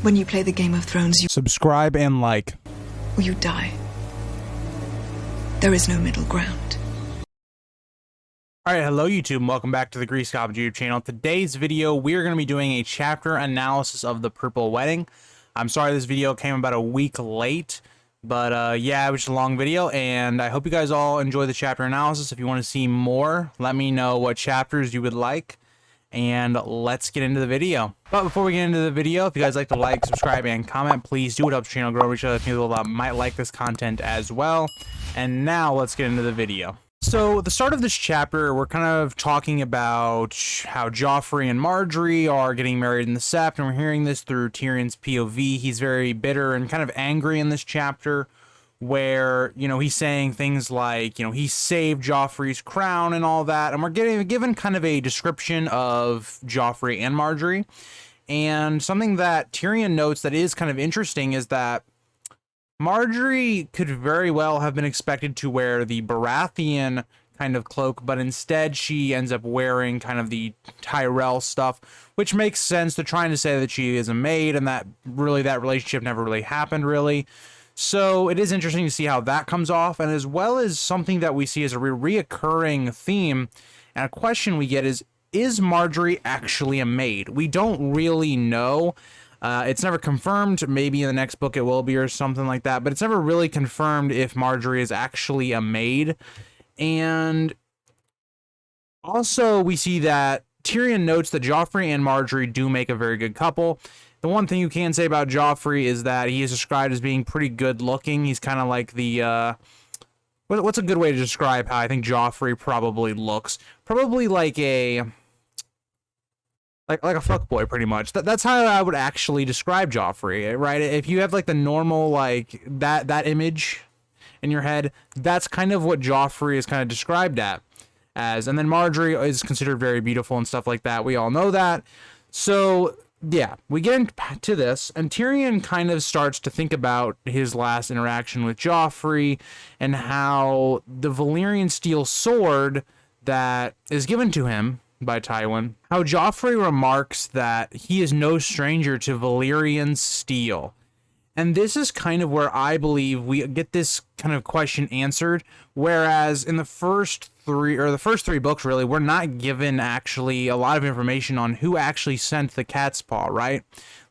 When you play the Game of Thrones, you Subscribe and like. or you die. There is no middle ground. Alright, hello YouTube, and welcome back to the Grease Goblin YouTube channel. Today's video, we are going to be doing a chapter analysis of The Purple Wedding. I'm sorry this video came about a week late, but yeah, it was just a long video, and I hope you guys all enjoy the chapter analysis. If you want to see more, let me know what chapters you would like, and let's get into the video. But before we get into the video, if you guys like to like, subscribe, and comment, please do. It helps the channel grow, reach other people that might like this content as well. And now let's get into the video. So at the start of this chapter, we're kind of talking about how Joffrey and Marjorie are getting married in the Sept, and we're hearing this through Tyrion's POV. He's very bitter and kind of angry in this chapter, where, you know, he's saying things like, you know, he saved Joffrey's crown and all that, and we're given kind of a description of Joffrey and Marjorie. And something that Tyrion notes that is kind of interesting is that Marjorie could very well have been expected to wear the Baratheon kind of cloak, but instead she ends up wearing kind of the Tyrell stuff, which makes sense. They're trying to say that she is a maid, and that really that relationship never really happened, really. So it is interesting to see how that comes off, and as well as something that we see as a reoccurring theme, and a question we get is Marjorie actually a maid? We don't really know. It's never confirmed. Maybe in the next book it will be or something like that, but it's never really confirmed if Marjorie is actually a maid. And also we see that Tyrion notes that Joffrey and Marjorie do make a very good couple. The one thing you can say about Joffrey is that he is described as being pretty good looking. He's kind of like the, what's a good way to describe how I think Joffrey probably looks? Probably like a fuckboy, pretty much. That's how I would actually describe Joffrey, right? If you have like the normal, like that image in your head, that's kind of what Joffrey is kind of described as. And then Marjorie is considered very beautiful and stuff like that. We all know that. So yeah, we get into this, and Tyrion kind of starts to think about his last interaction with Joffrey and how the Valyrian steel sword that is given to him by Tywin, how Joffrey remarks that he is no stranger to Valyrian steel. And this is kind of where I believe we get this kind of question answered, whereas in the first three books, really, we're not given actually a lot of information on who actually sent the cat's paw, right?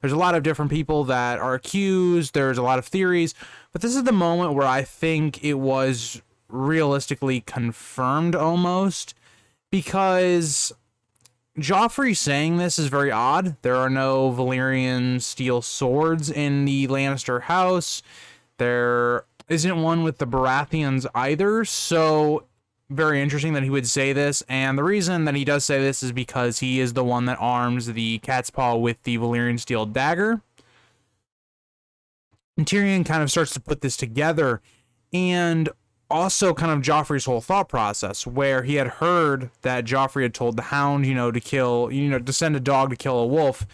There's a lot of different people that are accused, there's a lot of theories, but this is the moment where I think it was realistically confirmed almost, because Joffrey saying this is very odd. There are no Valyrian steel swords in the Lannister house. There isn't one with the Baratheons either, so very interesting that he would say this. And the reason that he does say this is because he is the one that arms the cat's paw with the Valyrian steel dagger. And Tyrion kind of starts to put this together, and also kind of Joffrey's whole thought process, where he had heard that Joffrey had told the Hound, you know, to send a dog to kill a wolf,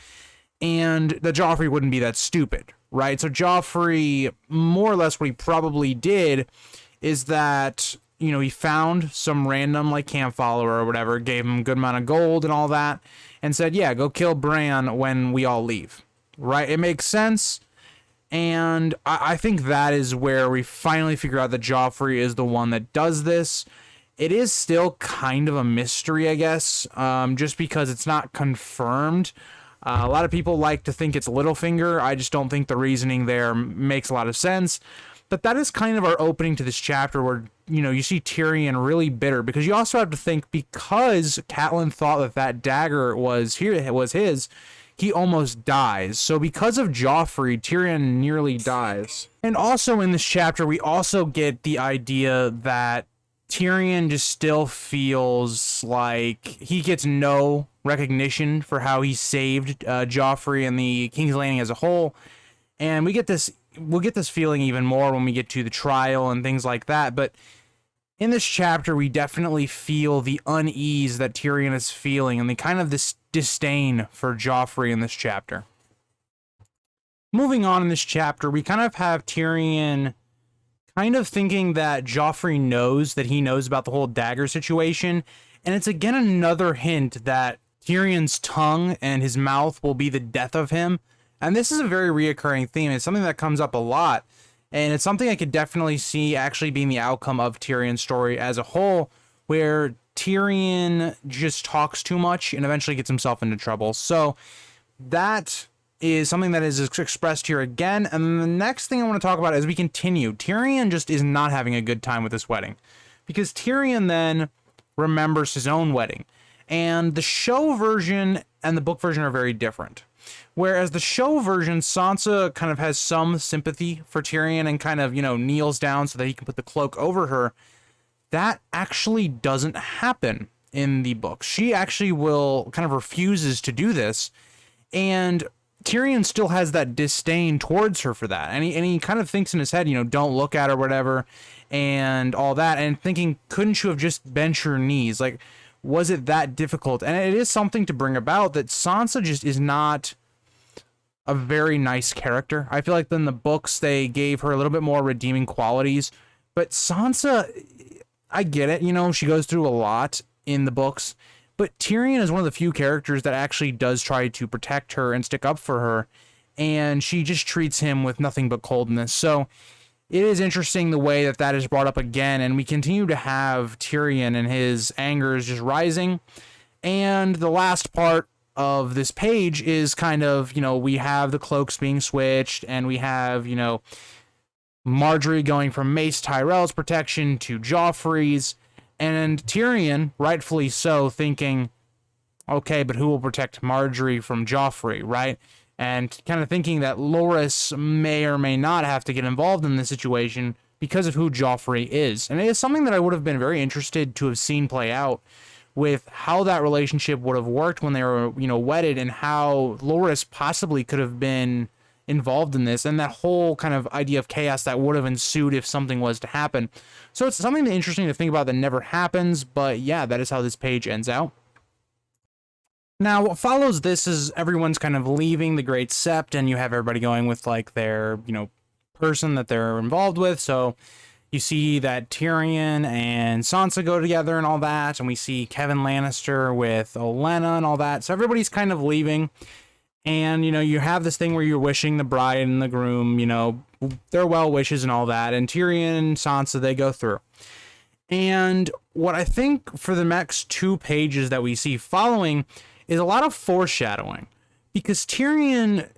and that Joffrey wouldn't be that stupid, right? So Joffrey, more or less what he probably did is that, you know, he found some random like camp follower or whatever, gave him a good amount of gold and all that, and said, yeah, go kill Bran when we all leave, right? It makes sense. And I think that is where we finally figure out that Joffrey is the one that does this. It is still kind of a mystery, I guess, just because it's not confirmed. A lot of people like to think it's Littlefinger. I just don't think the reasoning there makes a lot of sense. But that is kind of our opening to this chapter, where, you know, you see Tyrion really bitter, because you also have to think, because Catelyn thought that dagger was his, he almost dies. So because of Joffrey, Tyrion nearly dies. And also in this chapter, we also get the idea that Tyrion just still feels like he gets no recognition for how he saved Joffrey and the King's Landing as a whole. And we'll get this feeling even more when we get to the trial and things like that. But in this chapter, we definitely feel the unease that Tyrion is feeling, and the kind of this disdain for Joffrey in this chapter. Moving on in this chapter, we kind of have Tyrion kind of thinking that Joffrey knows that he knows about the whole dagger situation, and it's again another hint that Tyrion's tongue and his mouth will be the death of him, And this is a very reoccurring theme. It's something that comes up a lot. And it's something I could definitely see actually being the outcome of Tyrion's story as a whole, where Tyrion just talks too much and eventually gets himself into trouble. So that is something that is expressed here again. And then the next thing I want to talk about as we continue, Tyrion just is not having a good time with this wedding, because Tyrion then remembers his own wedding. And the show version and the book version are very different. Whereas the show version, Sansa kind of has some sympathy for Tyrion and kind of, kneels down so that he can put the cloak over her. That actually doesn't happen in the book. She actually kind of refuses to do this. And Tyrion still has that disdain towards her for that. And he kind of thinks in his head, don't look at her, whatever, and all that. And thinking, couldn't you have just bent your knees? Like, was it that difficult? And it is something to bring about that Sansa just is not a very nice character. I feel like in the books, they gave her a little bit more redeeming qualities. But Sansa, I get it. She goes through a lot in the books. But Tyrion is one of the few characters that actually does try to protect her and stick up for her. And she just treats him with nothing but coldness. So it is interesting the way that is brought up again. And we continue to have Tyrion and his anger is just rising. And the last part of this page is kind of, we have the cloaks being switched, and we have, Marjorie going from Mace Tyrell's protection to Joffrey's, and Tyrion, rightfully so, thinking, okay, but who will protect Marjorie from Joffrey, right? And kind of thinking that Loras may or may not have to get involved in this situation because of who Joffrey is. And it is something that I would have been very interested to have seen play out, with how that relationship would have worked when they were, wedded, and how Loras possibly could have been involved in this, and that whole kind of idea of chaos that would have ensued if something was to happen. So it's something interesting to think about that never happens, but yeah, that is how this page ends out. Now, what follows this is everyone's kind of leaving the Great Sept, and you have everybody going with, like, their, person that they're involved with. So you see that Tyrion and Sansa go together and all that, and we see Kevin Lannister with Olenna and all that. So everybody's kind of leaving, and, you have this thing where you're wishing the bride and the groom, their well wishes and all that, and Tyrion and Sansa, they go through. And what I think for the next 2 pages that we see following is a lot of foreshadowing, because Tyrion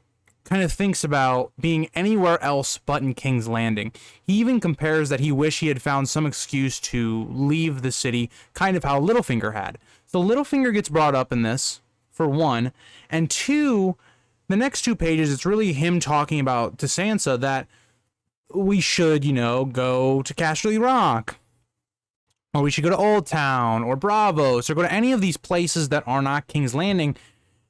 kind of thinks about being anywhere else but in King's Landing. He even compares that he wished he had found some excuse to leave the city, kind of how Littlefinger had. So Littlefinger gets brought up in this, for one, and 2, the next 2 pages, it's really him talking about to Sansa that we should, go to Casterly Rock, or we should go to Old Town, or Bravos, or go to any of these places that are not King's Landing,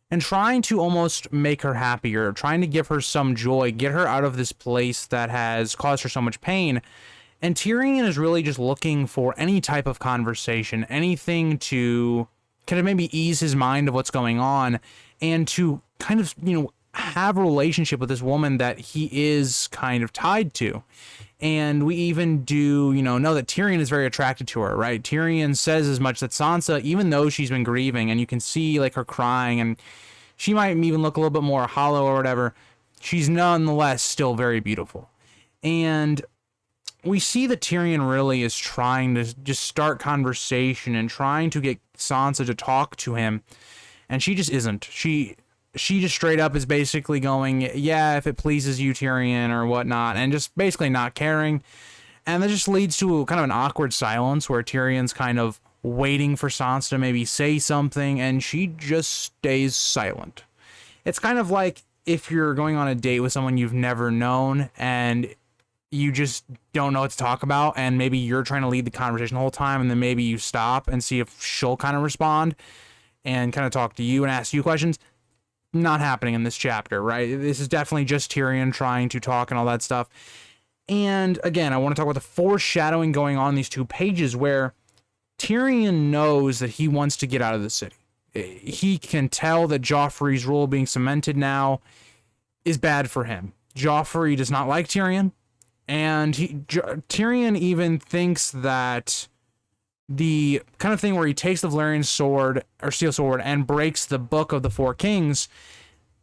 and trying to almost make her happier, trying to give her some joy, get her out of this place that has caused her so much pain. And Tyrion is really just looking for any type of conversation, anything to kind of maybe ease his mind of what's going on, and to kind of, have a relationship with this woman that he is kind of tied to. And we even do, know that Tyrion is very attracted to her, right? Tyrion says as much that Sansa, even though she's been grieving, and you can see, like, her crying, and she might even look a little bit more hollow or whatever, she's nonetheless still very beautiful. And we see that Tyrion really is trying to just start conversation and trying to get Sansa to talk to him, and she just isn't. She just straight up is basically going, yeah, if it pleases you, Tyrion, or whatnot, and just basically not caring. And that just leads to kind of an awkward silence where Tyrion's kind of waiting for Sansa to maybe say something, and she just stays silent. It's kind of like if you're going on a date with someone you've never known, and you just don't know what to talk about, and maybe you're trying to lead the conversation the whole time, and then maybe you stop and see if she'll kind of respond and kind of talk to you and ask you questions. Not happening in this chapter, right? This is definitely just Tyrion trying to talk and all that stuff. And again, I want to talk about the foreshadowing going on in these 2 pages, where Tyrion knows that he wants to get out of the city. He can tell that Joffrey's rule being cemented now is bad for him. Joffrey does not like Tyrion, and Tyrion even thinks that the kind of thing where he takes the Valyrian sword or steel sword and breaks the book of the 4 kings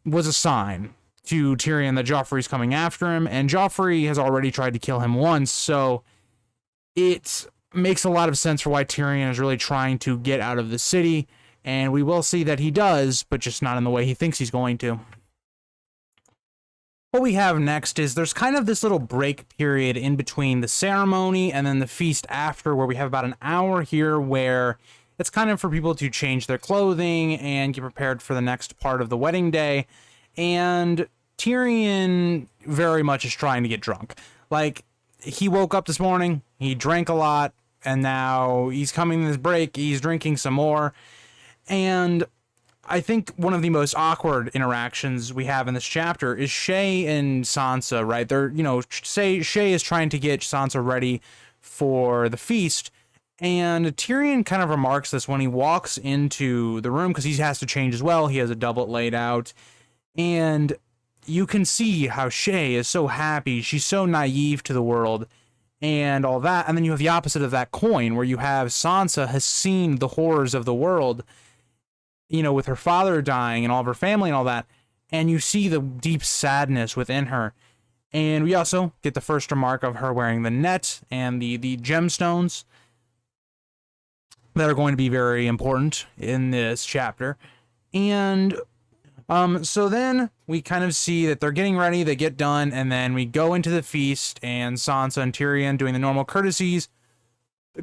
was a sign. to Tyrion that Joffrey's coming after him, and Joffrey has already tried to kill him once, so it makes a lot of sense for why Tyrion is really trying to get out of the city, and we will see that he does, but just not in the way he thinks he's going to. What we have next is there's kind of this little break period in between the ceremony and then the feast after, where we have about an hour here where it's kind of for people to change their clothing and get prepared for the next part of the wedding day. And Tyrion very much is trying to get drunk. Like, he woke up this morning, he drank a lot, and now he's coming to this break, he's drinking some more. And I think one of the most awkward interactions we have in this chapter is Shae and Sansa, right? They're, Shae is trying to get Sansa ready for the feast, and Tyrion kind of remarks this when he walks into the room, because he has to change as well. He has a doublet laid out, and you can see how Shae is so happy. She's so naive to the world and all that. And then you have the opposite of that coin, where you have Sansa has seen the horrors of the world, with her father dying and all of her family and all that, and you see the deep sadness within her. And we also get the first remark of her wearing the net and the gemstones that are going to be very important in this chapter. And so then we kind of see that they're getting ready, they get done, and then we go into the feast, and Sansa and Tyrion, doing the normal courtesies,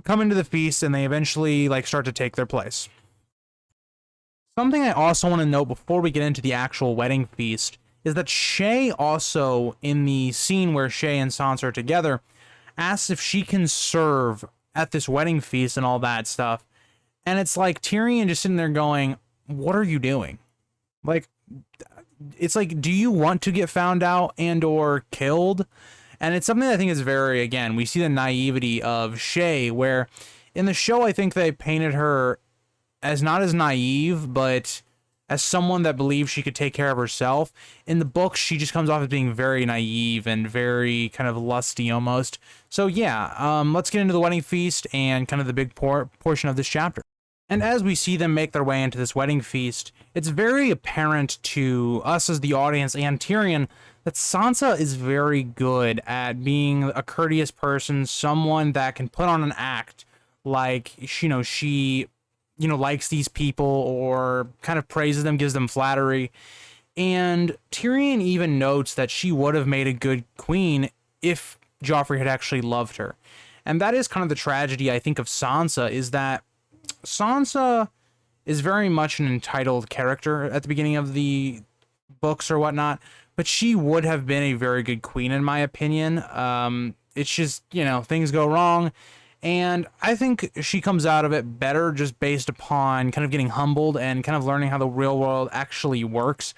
come into the feast, and they eventually start to take their place. Something I also want to note before we get into the actual wedding feast is that Shae also, in the scene where Shae and Sansa are together, asks if she can serve at this wedding feast and all that stuff. And it's like Tyrion just sitting there going, what are you doing? It's like, do you want to get found out and or killed? And it's something I think is very, again, we see the naivety of Shae, where in the show I think they painted her as not as naive, but as someone that believes she could take care of herself. In the book, she just comes off as being very naive and very kind of lusty almost. So yeah, let's get into the wedding feast and kind of the big portion of this chapter. And as we see them make their way into this wedding feast, it's very apparent to us as the audience and Tyrion that Sansa is very good at being a courteous person, someone that can put on an act like, she likes these people or kind of praises them, gives them flattery. And Tyrion even notes that she would have made a good queen if Joffrey had actually loved her. And that is kind of the tragedy, I think, of Sansa, is that Sansa is very much an entitled character at the beginning of the books or whatnot, but she would have been a very good queen, in my opinion. It's just, things go wrong. And I think she comes out of it better just based upon kind of getting humbled and kind of learning how the real world actually works.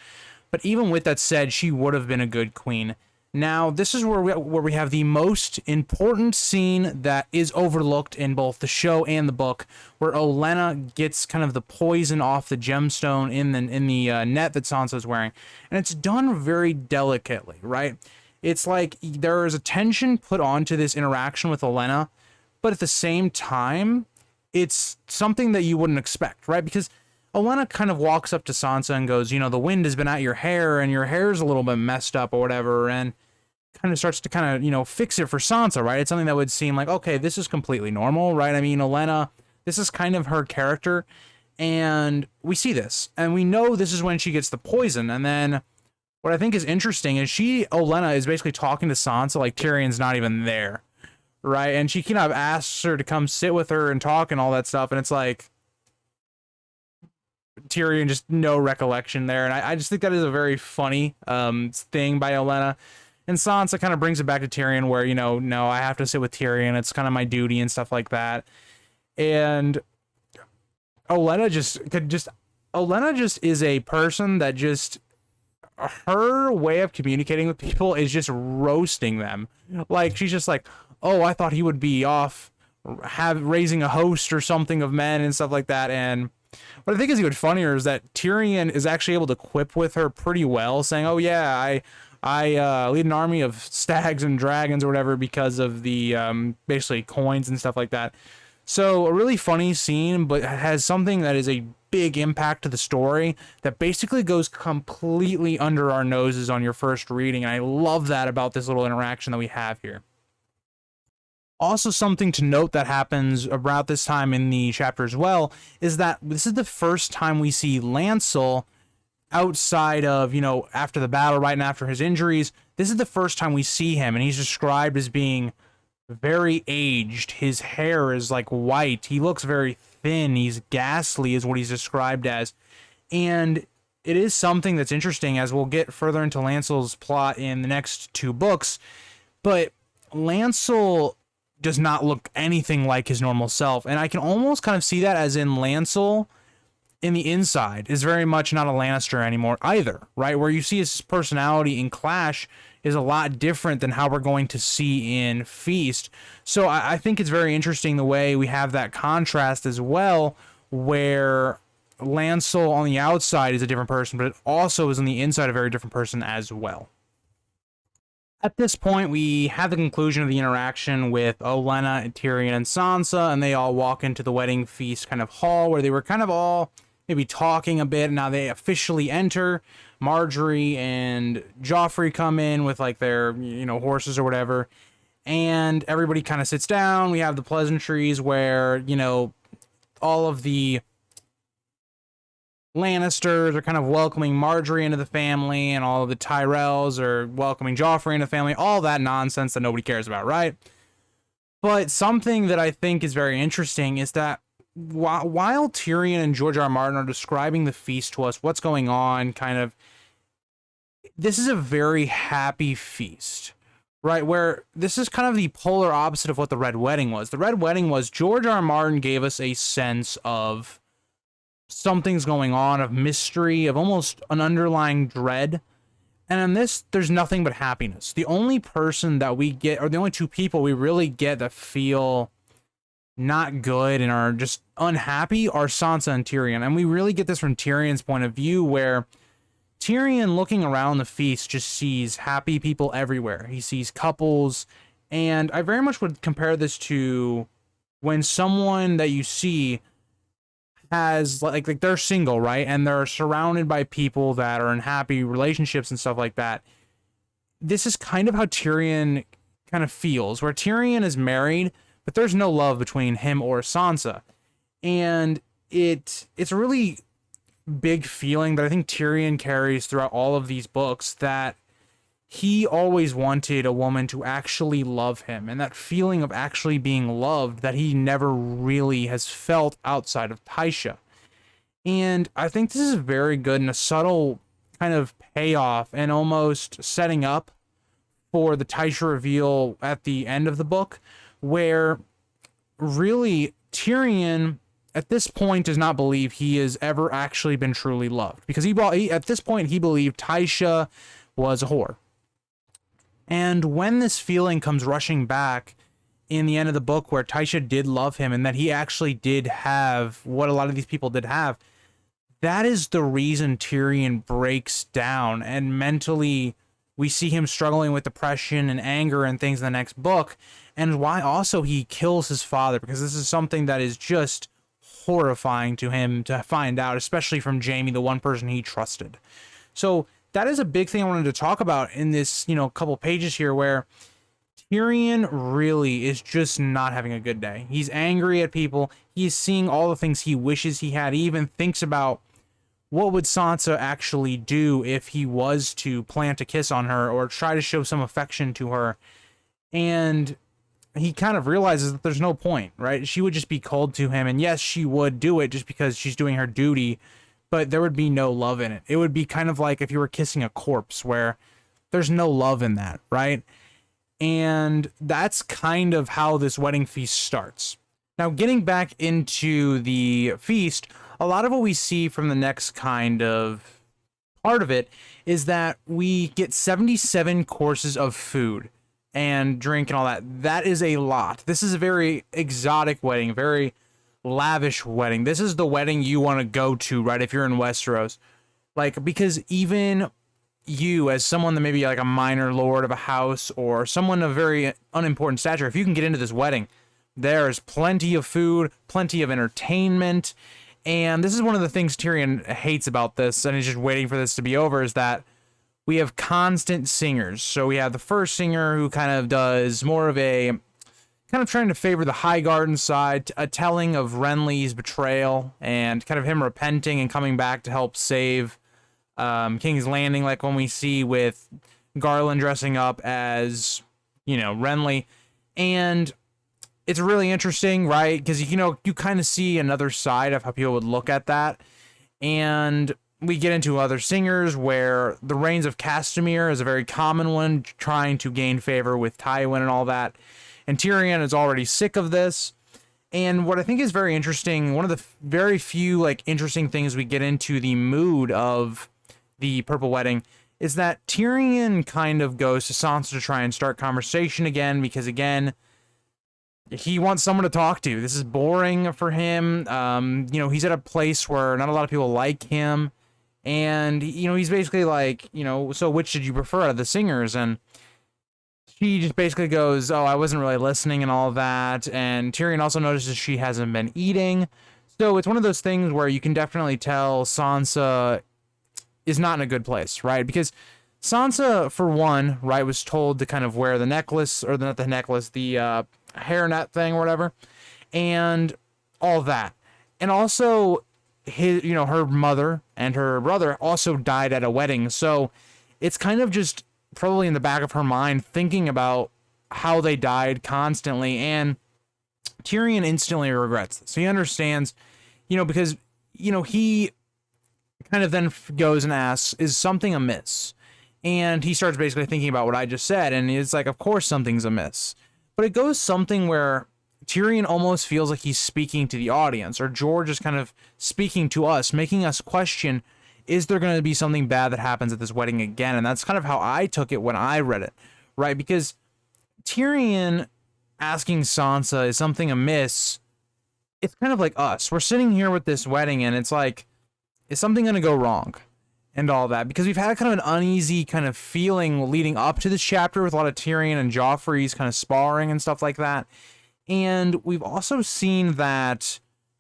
But even with that said, she would have been a good queen. Now, this is where we have the most important scene that is overlooked in both the show and the book, where Olenna gets kind of the poison off the gemstone in the net that Sansa's wearing. And it's done very delicately, right? It's like there is a tension put onto this interaction with Olenna, but at the same time, it's something that you wouldn't expect, right? Because Olenna kind of walks up to Sansa and goes, the wind has been at your hair and your hair's a little bit messed up or whatever, and kind of starts to kind of, fix it for Sansa, right? It's something that would seem like, okay, this is completely normal, right? I mean, Olenna, this is kind of her character, and we see this, and we know this is when she gets the poison. And then what I think is interesting is Olenna is basically talking to Sansa like Tyrion's not even there, right? And she kind of asks her to come sit with her and talk and all that stuff, and it's like Tyrion just no recollection there. And I just think that is a very funny thing by Olenna. And Sansa kind of brings it back to Tyrion where, no, I have to sit with Tyrion. It's kind of my duty and stuff like that. And Olenna just is a person that just, her way of communicating with people is just roasting them. Like, she's just like, oh, I thought he would be off raising a host or something of men and stuff like that. And what I think is even funnier is that Tyrion is actually able to quip with her pretty well, saying, oh yeah, I lead an army of stags and dragons or whatever because of the basically coins and stuff like that. So a really funny scene, but has something that is a big impact to the story that basically goes completely under our noses on your first reading. And I love that about this little interaction that we have here. Also, something to note that happens about this time in the chapter as well is that this is the first time we see Lancel outside of, after the battle, right, and after his injuries. This is the first time we see him, and he's described as being very aged. His hair is like white. He looks very thin. He's ghastly is what he's described as. And it is something that's interesting, as we'll get further into Lancel's plot in the next 2 books. But Lancel does not look anything like his normal self. And I can almost kind of see that as in Lancel in the inside is very much not a Lannister anymore either, right? Where you see his personality in Clash is a lot different than how we're going to see in Feast. So I think it's very interesting the way we have that contrast as well, where Lancel on the outside is a different person, but it also is on the inside a very different person as well. At this point, we have the conclusion of the interaction with Olenna, Tyrion, and Sansa, and they all walk into the wedding feast kind of hall where they were kind of all maybe talking a bit. Now they officially enter. Marjorie and Joffrey come in with like their, horses or whatever, and everybody kind of sits down. We have the pleasantries where, all of the Lannisters are kind of welcoming Marjorie into the family, and all of the Tyrells are welcoming Joffrey into the family. All that nonsense that nobody cares about, right? But something that I think is very interesting is that while Tyrion and George R. R. Martin are describing the feast to us, what's going on, this is a very happy feast, right? Where this is kind of the polar opposite of what the Red Wedding was. The Red Wedding was George R. R. Martin gave us a sense of something's going on, of mystery, of almost an underlying dread. And in this, there's nothing but happiness. The only person that we get, or the only 2 people we really get that feel not good and are just unhappy, are Sansa and Tyrion. And we really get this from Tyrion's point of view, where Tyrion, looking around the feast, just sees happy people everywhere. He sees couples, and I very much would compare this to when someone that you see has like they're single, right, and they're surrounded by people that are in happy relationships and stuff like that. This is kind of how Tyrion kind of feels, where Tyrion is married, but there's no love between him or Sansa. And it's a really big feeling that I think Tyrion carries throughout all of these books, that he always wanted a woman to actually love him, and that feeling of actually being loved that he never really has felt outside of Tysha. And I think this is very good and a subtle kind of payoff and almost setting up for the Tysha reveal at the end of the book, where really Tyrion at this point does not believe he has ever actually been truly loved, because at this point he believed Tysha was a whore. And when this feeling comes rushing back in the end of the book, where Tysha did love him and that he actually did have what a lot of these people did have, that is the reason Tyrion breaks down, and mentally we see him struggling with depression and anger and things in the next book, and why also he kills his father, because this is something that is just horrifying to him to find out, especially from Jaime, the one person he trusted. So that is a big thing I wanted to talk about in this, couple pages here, where Tyrion really is just not having a good day. He's angry at people. He's seeing all the things he wishes he had. He even thinks about what would Sansa actually do if he was to plant a kiss on her or try to show some affection to her. And he kind of realizes that there's no point, right? She would just be cold to him. And yes, she would do it just because she's doing her duty, but there would be no love in it. It would be kind of like if you were kissing a corpse, where there's no love in that, right? And that's kind of how this wedding feast starts. Now, getting back into the feast, a lot of what we see from the next kind of part of it is that we get 77 courses of food and drink and all that. That is a lot. This is a very exotic wedding, very lavish wedding. This is the wedding you want to go to, right, if you're in Westeros. Like, because even you, as someone that may be like a minor lord of a house or someone of very unimportant stature, if you can get into this wedding, there's plenty of food, plenty of entertainment, And this is one of the things Tyrion hates about this, and he's just waiting for this to be over, is that we have constant singers. So we have the first singer who kind of does more of a, kind of trying to favor the High Garden side, a telling of Renly's betrayal, and kind of him repenting and coming back to help save King's Landing, like when we see with Garland dressing up as, you know, Renly. And it's really interesting, right? Because, you know, you kind of see another side of how people would look at that. And we get into other singers where the Reigns of Castamere is a very common one, trying to gain favor with Tywin and all that. And Tyrion is already sick of this. And what I think is very interesting, one of the very few, like, interesting things we get into the mood of the Purple Wedding is that Tyrion kind of goes to Sansa to try and start conversation again, because, again, he wants someone to talk to. This is boring for him. You know, he's at a place where not a lot of people like him. And, you know, he's basically like, you know, so which did you prefer out of the singers? And she just basically goes, oh, I wasn't really listening and all that. And Tyrion also notices she hasn't been eating. So it's one of those things where you can definitely tell Sansa is not in a good place, right? Because Sansa, for one, right, was told to kind of wear the necklace, or not the necklace, the hairnet thing or whatever, and all that. And also, his, you know, her mother and her brother also died at a wedding. So it's kind of just probably in the back of her mind thinking about how they died constantly. And Tyrion instantly regrets this. So he understands, you know, because, you know, he kind of then goes and asks, is something amiss? And he starts basically thinking about what I just said. And it's like, of course something's amiss. But it goes something where Tyrion almost feels like he's speaking to the audience, or George is kind of speaking to us, making us question, is there going to be something bad that happens at this wedding again? And that's kind of how I took it when I read it, right? Because Tyrion asking Sansa, is something amiss? It's kind of like us. We're sitting here with this wedding, and it's like, is something going to go wrong? And all that, because we've had kind of an uneasy kind of feeling leading up to this chapter with a lot of Tyrion and Joffrey's kind of sparring and stuff like that. And we've also seen that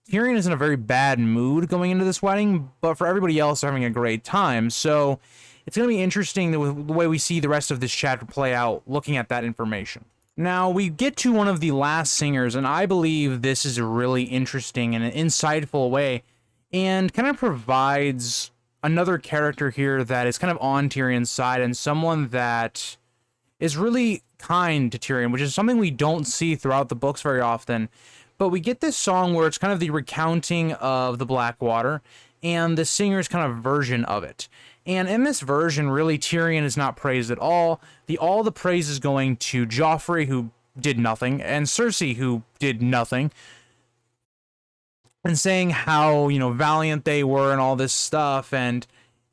Tyrion is in a very bad mood going into this wedding, but for everybody else, they're having a great time. So it's going to be interesting the way we see the rest of this chapter play out, looking at that information. Now, we get to one of the last singers, and I believe this is a really interesting and an insightful way, and kind of provides another character here that is kind of on Tyrion's side, and someone that is really kind to Tyrion, which is something we don't see throughout the books very often. But we get this song where it's kind of the recounting of the Blackwater, and the singer's kind of version of it. And in this version, really, Tyrion is not praised at all. All the praise is going to Joffrey, who did nothing, and Cersei, who did nothing, and saying how, you know, valiant they were and all this stuff. And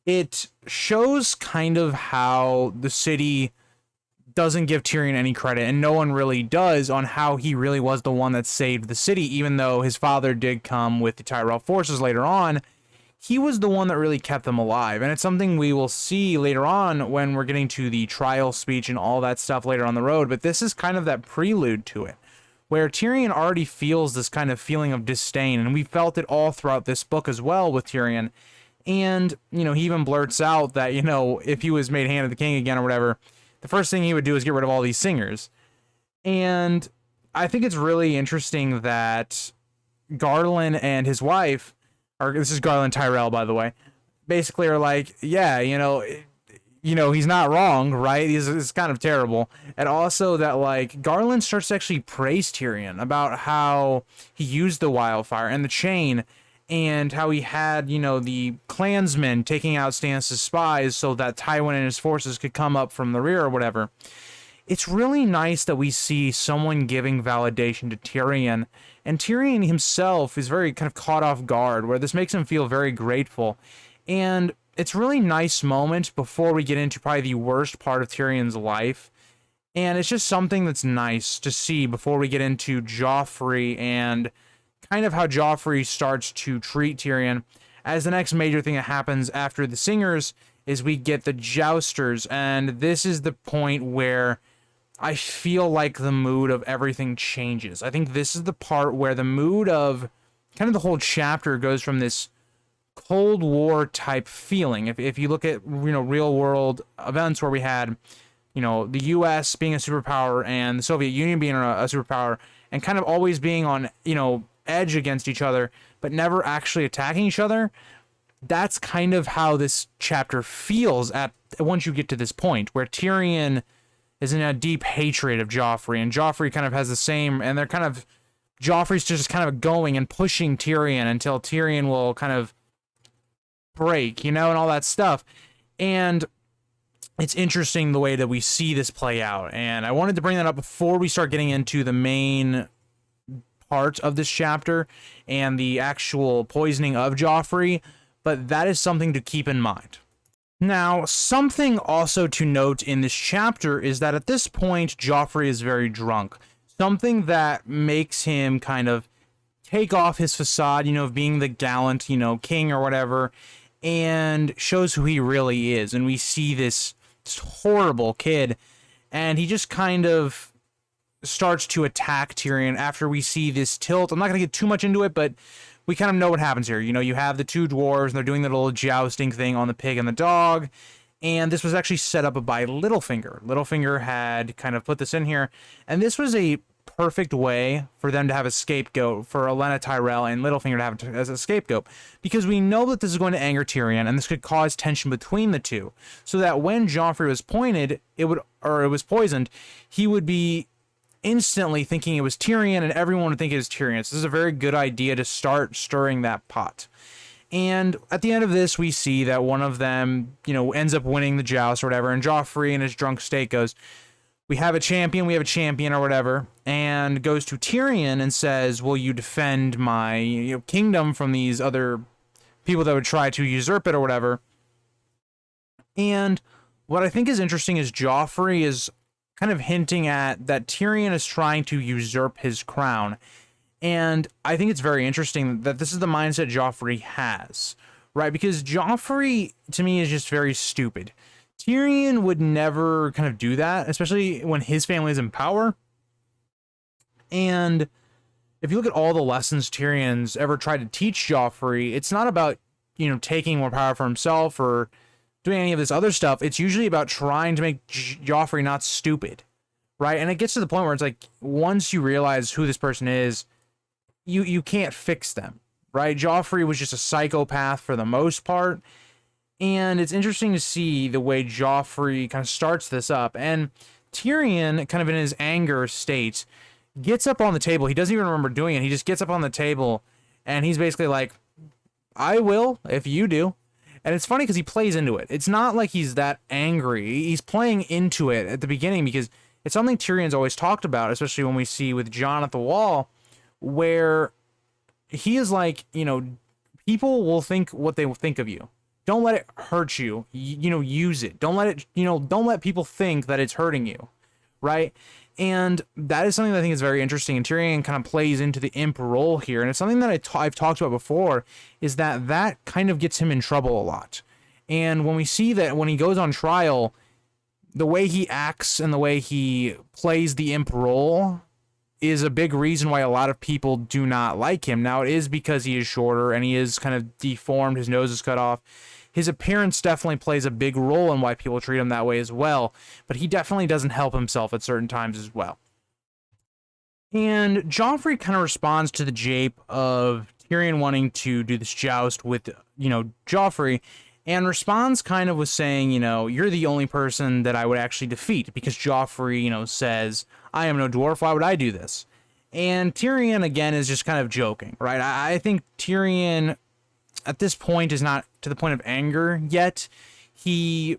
it shows kind of how the city doesn't give Tyrion any credit, and no one really does, on how he really was the one that saved the city. Even though his father did come with the Tyrell forces later on, he was the one that really kept them alive. And it's something we will see later on when we're getting to the trial speech and all that stuff later on the road. But this is kind of that prelude to it, where Tyrion already feels this kind of feeling of disdain, and we felt it all throughout this book as well with Tyrion. And, you know, he even blurts out that, you know, if he was made Hand of the King again or whatever, the first thing he would do is get rid of all these singers. And I think it's really interesting that Garland and his wife, or this is Garland Tyrell, by the way, basically are like, yeah, you know, he's not wrong, right? It's kind of terrible. And also that, like, Garland starts to actually praise Tyrion about how he used the wildfire and the chain, and how he had, you know, the clansmen taking out Stannis' spies so that Tywin and his forces could come up from the rear or whatever. It's really nice that we see someone giving validation to Tyrion, and Tyrion himself is very kind of caught off guard, where this makes him feel very grateful. And it's a really nice moment before we get into probably the worst part of Tyrion's life. And it's just something that's nice to see before we get into Joffrey, and kind of how Joffrey starts to treat Tyrion. As the next major thing that happens after the singers is we get the jousters, and this is the point where I feel like the mood of everything changes. I think this is the part where the mood of kind of the whole chapter goes from this Cold War type feeling. If you look at, real world events where we had, the U.S. being a superpower and the Soviet Union being a superpower, and kind of always being on, edge against each other, but never actually attacking each other. That's kind of how this chapter feels once you get to this point where Tyrion is in a deep hatred of Joffrey, and Joffrey kind of has the same, and Joffrey's just kind of going and pushing Tyrion until Tyrion will kind of break, and all that stuff. And it's interesting the way that we see this play out. And I wanted to bring that up before we start getting into the main part of this chapter and the actual poisoning of Joffrey, but that is something to keep in mind. Now, something also to note in this chapter is that at this point, Joffrey is very drunk. Something that makes him kind of take off his facade, of being the gallant, king or whatever, and shows who he really is. And we see this horrible kid, and he just kind of starts to attack Tyrion after we see this tilt. I'm not going to get too much into it, but we kind of know what happens here. You have the two dwarves, and they're doing the little jousting thing on the pig and the dog, and this was actually set up by Littlefinger. Littlefinger had kind of put this in here, and this was a perfect way for them to have a scapegoat, for Olenna Tyrell and Littlefinger to have as a scapegoat, because we know that this is going to anger Tyrion, and this could cause tension between the two, so that when Joffrey was was poisoned, he would be instantly thinking it was Tyrion, and everyone would think it was Tyrion. So this is a very good idea to start stirring that pot. And at the end of this, we see that one of them, ends up winning the joust or whatever, and Joffrey in his drunk state goes, we have a champion, or whatever, and goes to Tyrion and says, will you defend my kingdom from these other people that would try to usurp it or whatever. And what I think is interesting is Joffrey is kind of hinting at that Tyrion is trying to usurp his crown. And I think it's very interesting that this is the mindset Joffrey has, right? Because Joffrey, to me, is just very stupid. Tyrion would never kind of do that, especially when his family is in power. And if you look at all the lessons Tyrion's ever tried to teach Joffrey, it's not about, taking more power for himself or doing any of this other stuff. It's usually about trying to make Joffrey not stupid, right? And it gets to the point where it's like, once you realize who this person is, you can't fix them, right? Joffrey was just a psychopath for the most part. And it's interesting to see the way Joffrey kind of starts this up. And Tyrion, kind of in his anger state, gets up on the table. He doesn't even remember doing it. He just gets up on the table, and he's basically like, I will if you do. And it's funny because he plays into it. It's not like he's that angry. He's playing into it at the beginning because it's something Tyrion's always talked about, especially when we see with Jon at the Wall, where he is like, people will think what they will think of you. Don't let it hurt you. Use it. Don't let it, don't let people think that it's hurting you, right? And that is something that I think is very interesting. And Tyrion kind of plays into the imp role here. And it's something that I've talked about before, is that kind of gets him in trouble a lot. And when we see that when he goes on trial, the way he acts and the way he plays the imp role is a big reason why a lot of people do not like him. Now, it is because he is shorter and he is kind of deformed. His nose is cut off. His appearance definitely plays a big role in why people treat him that way as well, but he definitely doesn't help himself at certain times as well. And Joffrey kind of responds to the jape of Tyrion wanting to do this joust with, Joffrey, and responds kind of with saying, you're the only person that I would actually defeat, because Joffrey, says, I am no dwarf, why would I do this? And Tyrion, again, is just kind of joking, right? I think Tyrion at this point is not to the point of anger yet. He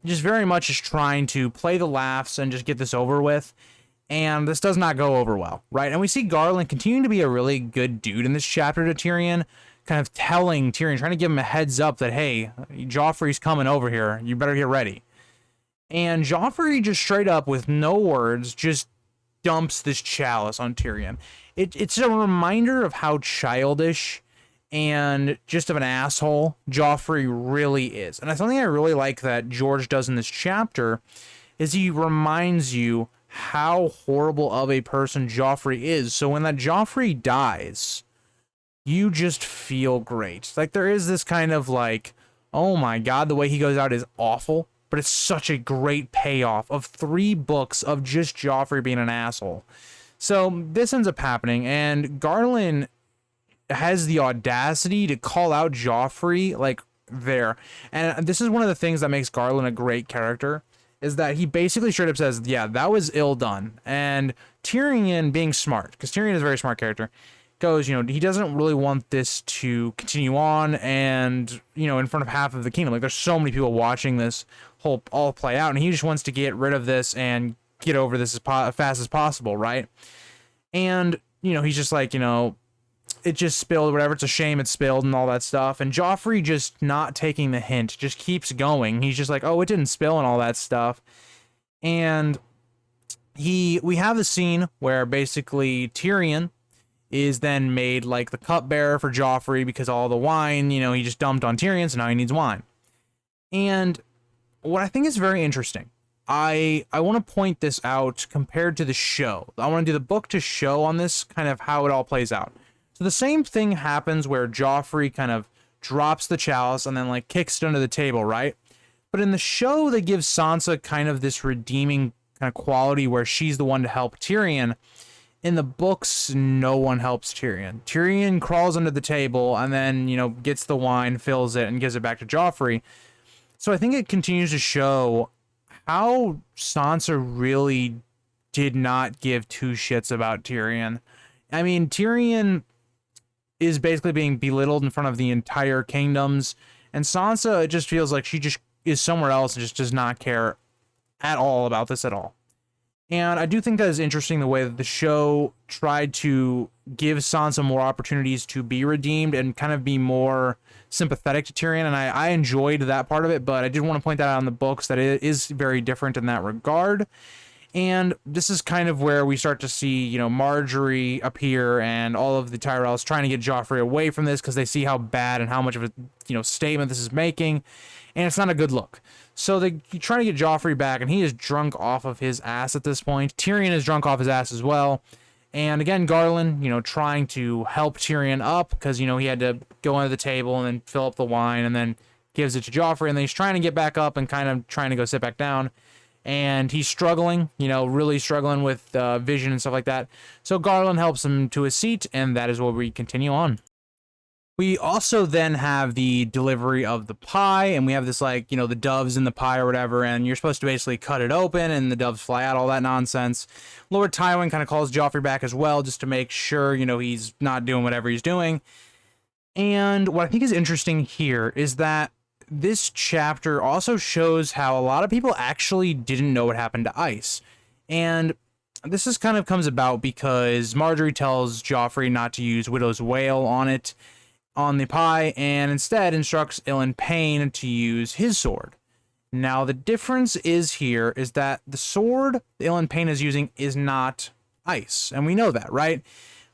just very much is trying to play the laughs and just get this over with. And this does not go over well, right? And we see Garland continuing to be a really good dude in this chapter to Tyrion, kind of telling Tyrion, trying to give him a heads up that, hey, Joffrey's coming over here. You better get ready. And Joffrey just straight up, with no words, just dumps this chalice on Tyrion. It's a reminder of how childish and just of an asshole Joffrey really is. And that's something I really like that George does in this chapter, is he reminds you how horrible of a person Joffrey is. So when that Joffrey dies, you just feel great. Like, there is this kind of like, oh my god, the way he goes out is awful, but it's such a great payoff of 3 books of just Joffrey being an asshole. So this ends up happening, and Garland has the audacity to call out Joffrey like there. And this is one of the things that makes Garland a great character, is that he basically straight up says, yeah, that was ill done. And Tyrion, being smart, because Tyrion is a very smart character, goes, you know, he doesn't really want this to continue on and, you know, in front of half of the kingdom. Like, there's so many people watching this whole all play out, and he just wants to get rid of this and get over this as fast as possible, right? And, you know, he's just like, you know, it just spilled, whatever, it's a shame it spilled and all that stuff. And Joffrey, just not taking the hint, just keeps going. He's just like, oh, it didn't spill and all that stuff. And we have a scene where basically Tyrion is then made like the cupbearer for Joffrey because all the wine, you know, he just dumped on Tyrion, so now he needs wine. And what I think is very interesting, I want to point this out compared to the show. I want to do the book to show on this, kind of how it all plays out. So the same thing happens where Joffrey kind of drops the chalice and then like kicks it under the table, right? But in the show, they give Sansa kind of this redeeming kind of quality where she's the one to help Tyrion. In the books, no one helps Tyrion. Tyrion crawls under the table and then, you know, gets the wine, fills it, and gives it back to Joffrey. So I think it continues to show how Sansa really did not give 2 shits about Tyrion. I mean, Tyrion is basically being belittled in front of the entire kingdoms, and Sansa, it just feels like she just is somewhere else and just does not care at all about this at all. And I do think that is interesting, the way that the show tried to give Sansa more opportunities to be redeemed and kind of be more sympathetic to Tyrion, and I enjoyed that part of it, but I did want to point that out in the books, that it is very different in that regard. And this is kind of where we start to see, you know, Marjorie appear and all of the Tyrells trying to get Joffrey away from this because they see how bad and how much of a, you know, statement this is making, and it's not a good look. So they try to get Joffrey back, and he is drunk off of his ass at this point. Tyrion is drunk off his ass as well. And again, Garland, you know, trying to help Tyrion up because, you know, he had to go under the table and then fill up the wine and then gives it to Joffrey, and then he's trying to get back up and kind of trying to go sit back down. And he's struggling, you know, really struggling with vision and stuff like that. So Garland helps him to his seat, and that is where we continue on. We also then have the delivery of the pie, and we have this, like, you know, the doves in the pie or whatever, and you're supposed to basically cut it open, and the doves fly out, all that nonsense. Lord Tywin kind of calls Joffrey back as well, just to make sure, you know, he's not doing whatever he's doing. And what I think is interesting here is that this chapter also shows how a lot of people actually didn't know what happened to Ice. And this is kind of comes about because Marjorie tells Joffrey not to use Widow's Wail on the pie, and instead instructs Ilan Payne to use his sword. Now, the difference is that the sword Ilan Payne is using is not ice, and we know that, right?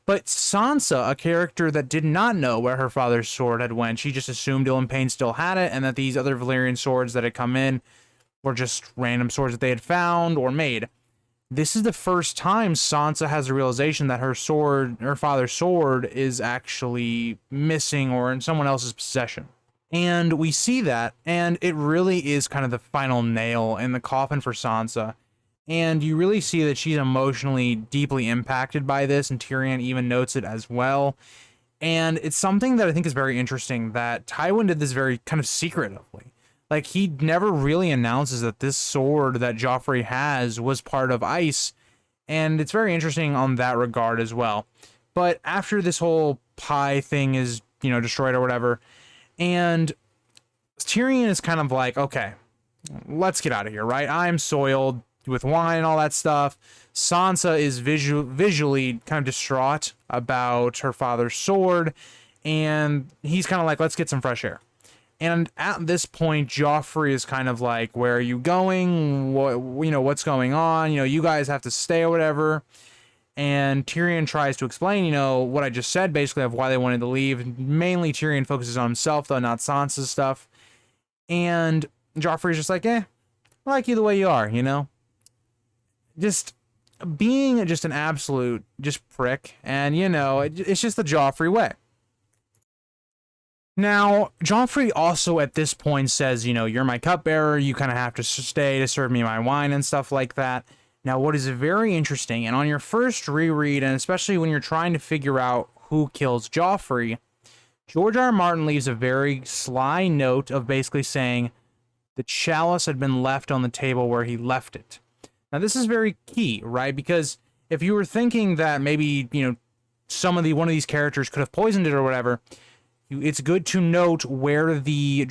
But Sansa, a character that did not know where her father's sword had went, she just assumed Ilan Payne still had it, and that these other Valyrian swords that had come in were just random swords that they had found or made. This is the first time Sansa has a realization that her sword, her father's sword, is actually missing or in someone else's possession. And we see that, and it really is kind of the final nail in the coffin for Sansa. And you really see that she's emotionally deeply impacted by this, and Tyrion even notes it as well. And it's something that I think is very interesting, that Tywin did this very kind of secretively. Like, he never really announces that this sword that Joffrey has was part of ice, and it's very interesting on that regard as well. But after this whole pie thing is, you know, destroyed or whatever, and Tyrion is kind of like, okay, let's get out of here, right? I'm soiled with wine and all that stuff. Sansa is visually kind of distraught about her father's sword, and he's kind of like, let's get some fresh air. And at this point, Joffrey is kind of like, where are you going? What, you know, what's going on? You know, you guys have to stay or whatever. And Tyrion tries to explain, you know, what I just said, basically, of why they wanted to leave. Mainly, Tyrion focuses on himself, though, not Sansa's stuff. And Joffrey's just like, I like you the way you are, you know? Just being just an absolute just prick. And, you know, it's just the Joffrey way. Now, Joffrey also at this point says, you're my cupbearer, you kind of have to stay to serve me my wine and stuff like that. Now, what is very interesting, and on your first reread, and especially when you're trying to figure out who kills Joffrey, George R. R. Martin leaves a very sly note of basically saying the chalice had been left on the table where he left it. Now, this is very key, right? Because if you were thinking that maybe, one of these characters could have poisoned it or whatever, it's good to note where the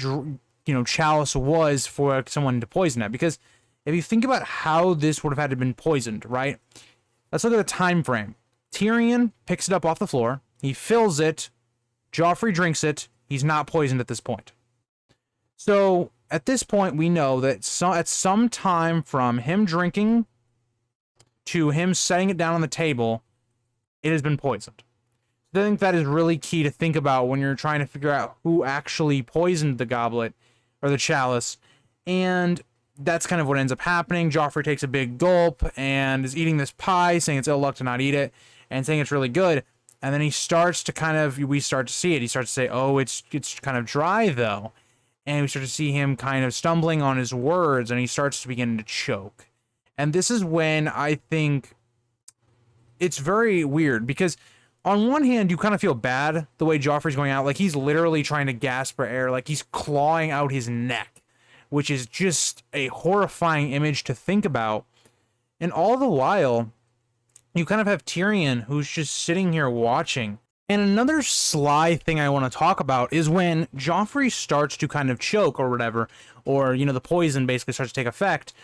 chalice was for someone to poison it. Because if you think about how this would have had to been poisoned, right? Let's look at the time frame. Tyrion picks it up off the floor. He fills it. Joffrey drinks it. He's not poisoned at this point. So at this point, we know that at some time from him drinking to him setting it down on the table, it has been poisoned. I think that is really key to think about when you're trying to figure out who actually poisoned the goblet or the chalice. And that's kind of what ends up happening. Joffrey takes a big gulp and is eating this pie, saying it's ill luck to not eat it, and saying it's really good. And then he starts to we start to see it. He starts to say, oh, it's kind of dry though. And we start to see him kind of stumbling on his words, and he starts to begin to choke. And this is when I think it's very weird, because on one hand, you kind of feel bad the way Joffrey's going out. Like, he's literally trying to gasp for air. Like, he's clawing out his neck, which is just a horrifying image to think about. And all the while, you kind of have Tyrion, who's just sitting here watching. And another sly thing I want to talk about is when Joffrey starts to kind of choke or whatever, or, the poison basically starts to take effect.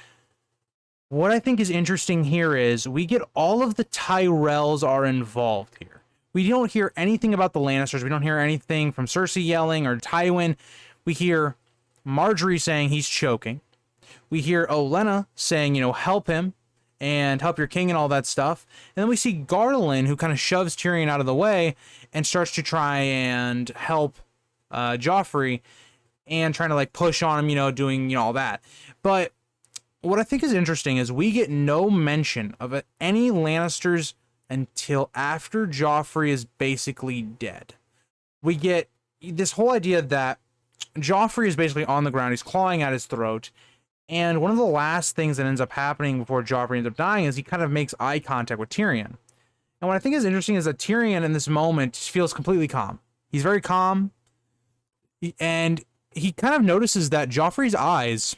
What I think is interesting here is we get all of the Tyrells are involved here. We don't hear anything about the Lannisters. We don't hear anything from Cersei yelling or Tywin. We hear Marjorie saying he's choking. We hear Olenna saying, help him and help your king and all that stuff. And then we see Garland, who kind of shoves Tyrion out of the way and starts to try and help Joffrey and trying to push on him, doing, all that. But what I think is interesting is we get no mention of any Lannisters until after Joffrey is basically dead. We get this whole idea that Joffrey is basically on the ground. He's clawing at his throat. And one of the last things that ends up happening before Joffrey ends up dying is he kind of makes eye contact with Tyrion. And what I think is interesting is that Tyrion in this moment feels completely calm. He's very calm. And he kind of notices that Joffrey's eyes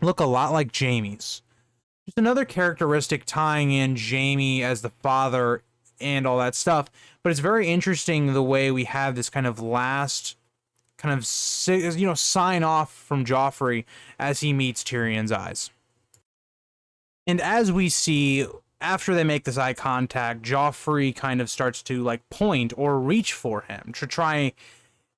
look a lot like Jaime's. Just another characteristic tying in Jaime as the father and all that stuff. But it's very interesting the way we have this kind of last kind of, sign off from Joffrey as he meets Tyrion's eyes. And as we see, after they make this eye contact, Joffrey kind of starts to point or reach for him to try.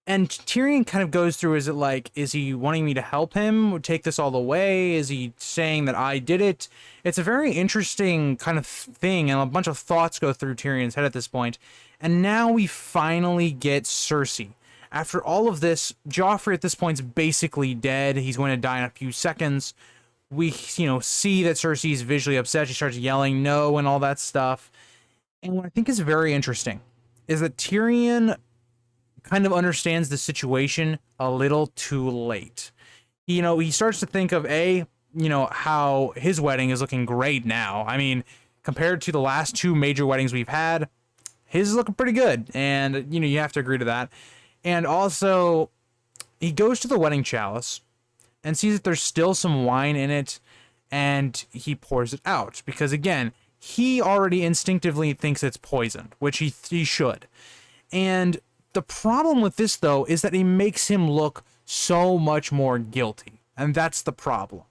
And Tyrion kind of goes through, is he wanting me to help him take this all the way? Is he saying that I did it? It's a very interesting kind of thing, and a bunch of thoughts go through Tyrion's head at this point. And now we finally get Cersei. After all of this, Joffrey at this point is basically dead. He's going to die in a few seconds. We, see that Cersei's visually upset. She starts yelling no and all that stuff. And what I think is very interesting is that Tyrion kind of understands the situation a little too late. He starts to think of how his wedding is looking great now. I mean, compared to the last two major weddings we've had, his is looking pretty good. And, you have to agree to that. And also, he goes to the wedding chalice and sees that there's still some wine in it, and he pours it out. Because, again, he already instinctively thinks it's poisoned, which he should. And the problem with this, though, is that it makes him look so much more guilty. And that's the problem.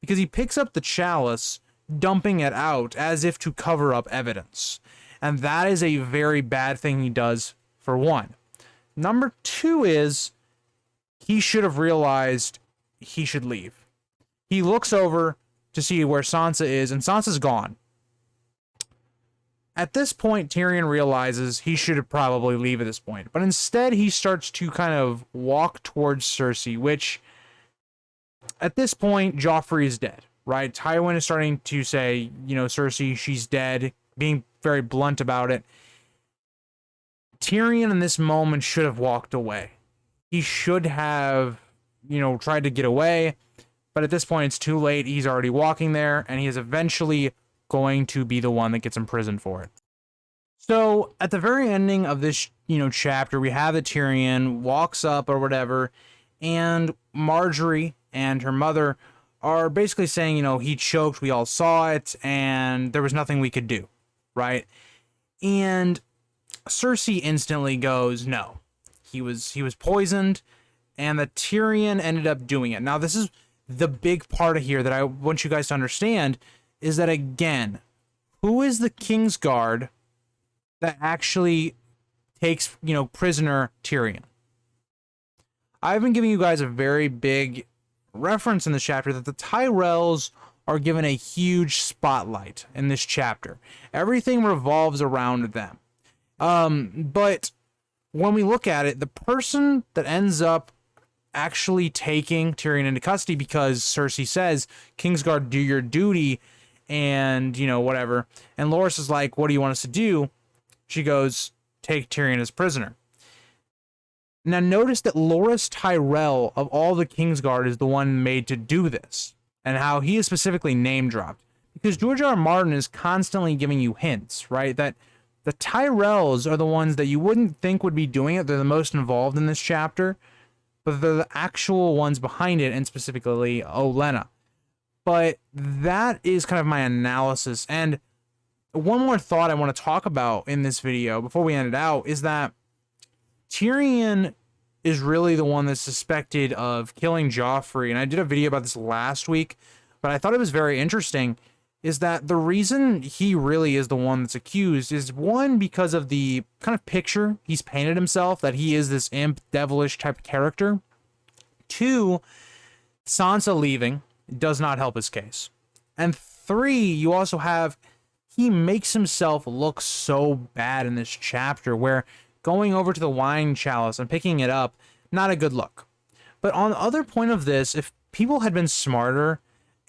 Because he picks up the chalice, dumping it out as if to cover up evidence. And that is a very bad thing he does, for one. Number two is, he should have realized he should leave. He looks over to see where Sansa is, and Sansa's gone. At this point, Tyrion realizes he should have probably leave at this point. But instead, he starts to kind of walk towards Cersei, which, at this point, Joffrey is dead, right? Tywin is starting to say, Cersei, she's dead, being very blunt about it. Tyrion in this moment should have walked away. he should have, tried to get away. But at this point, it's too late. He's already walking there, and he is eventually going to be the one that gets imprisoned for it. So at the very ending of this, chapter, we have that Tyrion walks up or whatever, and Marjorie and her mother are basically saying, he choked, we all saw it, and there was nothing we could do, right? And Cersei instantly goes, no, he was poisoned, and that Tyrion ended up doing it. Now, this is the big part of here that I want you guys to understand, is that, again, who is the Kingsguard that actually takes, prisoner Tyrion? I've been giving you guys a very big reference in this chapter that the Tyrells are given a huge spotlight in this chapter. Everything revolves around them. But when we look at it, the person that ends up actually taking Tyrion into custody, because Cersei says, Kingsguard, do your duty, and, whatever. And Loras is like, what do you want us to do? She goes, take Tyrion as prisoner. Now, notice that Loras Tyrell, of all the Kingsguard, is the one made to do this, and how he is specifically name-dropped. Because George R. R. Martin is constantly giving you hints, right? That the Tyrells are the ones that you wouldn't think would be doing it. They're the most involved in this chapter, but they're the actual ones behind it, and specifically Olenna. But that is kind of my analysis. And one more thought I want to talk about in this video before we end it out is that Tyrion is really the one that's suspected of killing Joffrey. And I did a video about this last week, but I thought it was very interesting, is that the reason he really is the one that's accused is, one, because of the kind of picture he's painted himself, that he is this imp, devilish type of character. Two, Sansa leaving does not help his case. And three, you also have, he makes himself look so bad in this chapter, where going over to the wine chalice and picking it up, not a good look. But on the other point of this, if people had been smarter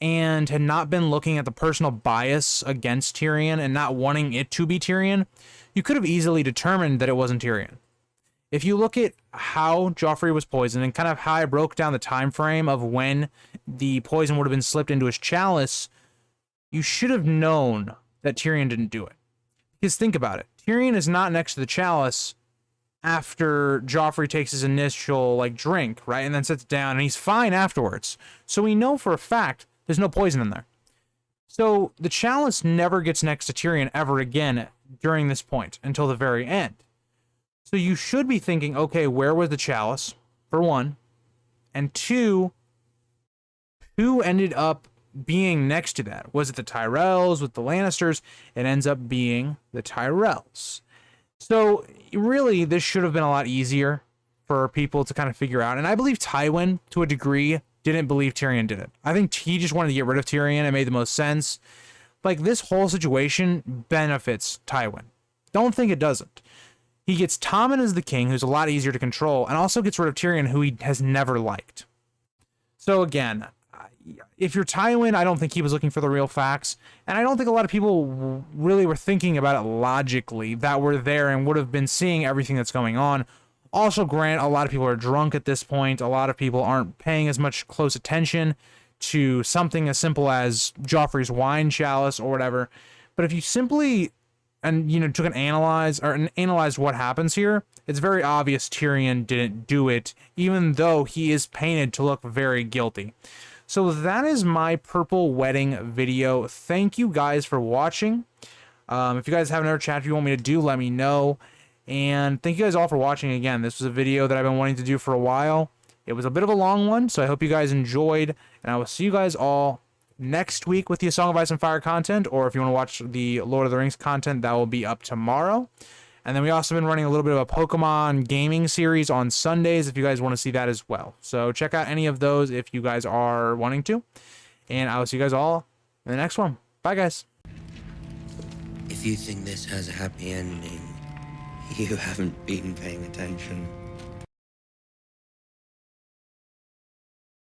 and had not been looking at the personal bias against Tyrion and not wanting it to be Tyrion, you could have easily determined that it wasn't Tyrion. If you look at how Joffrey was poisoned and kind of how I broke down the time frame of when the poison would have been slipped into his chalice, you should have known that Tyrion didn't do it. Because think about it. Tyrion is not next to the chalice after Joffrey takes his initial drink, right? And then sits down, and he's fine afterwards. So we know for a fact there's no poison in there. So the chalice never gets next to Tyrion ever again during this point until the very end. So you should be thinking, okay, where was the chalice, for one? And two, who ended up being next to that? Was it the Tyrells with the Lannisters? It ends up being the Tyrells. So really, this should have been a lot easier for people to kind of figure out. And I believe Tywin, to a degree, didn't believe Tyrion did it. I think he just wanted to get rid of Tyrion. It made the most sense. This whole situation benefits Tywin. Don't think it doesn't. He gets Tommen as the king, who's a lot easier to control, and also gets rid of Tyrion, who he has never liked. So again, if you're Tywin, I don't think he was looking for the real facts, and I don't think a lot of people really were thinking about it logically, that were there and would have been seeing everything that's going on. Also, grant, a lot of people are drunk at this point. A lot of people aren't paying as much close attention to something as simple as Joffrey's wine chalice or whatever. But if you simply took an analyze what happens here, it's very obvious Tyrion didn't do it, even though he is painted to look very guilty. So that is my purple wedding video. Thank you guys for watching. If you guys have another chapter you want me to do, let me know. And thank you guys all for watching again. This was a video that I've been wanting to do for a while. It was a bit of a long one, so I hope you guys enjoyed. And I will see you guys all next week with the A Song of Ice and Fire content. Or if you want to watch the Lord of the Rings content, that will be up tomorrow. And then we also been running a little bit of a Pokemon gaming series on Sundays if you guys want to see that as well. So check out any of those if you guys are wanting to. And I will see you guys all in the next one. Bye, guys. If you think this has a happy ending, you haven't been paying attention.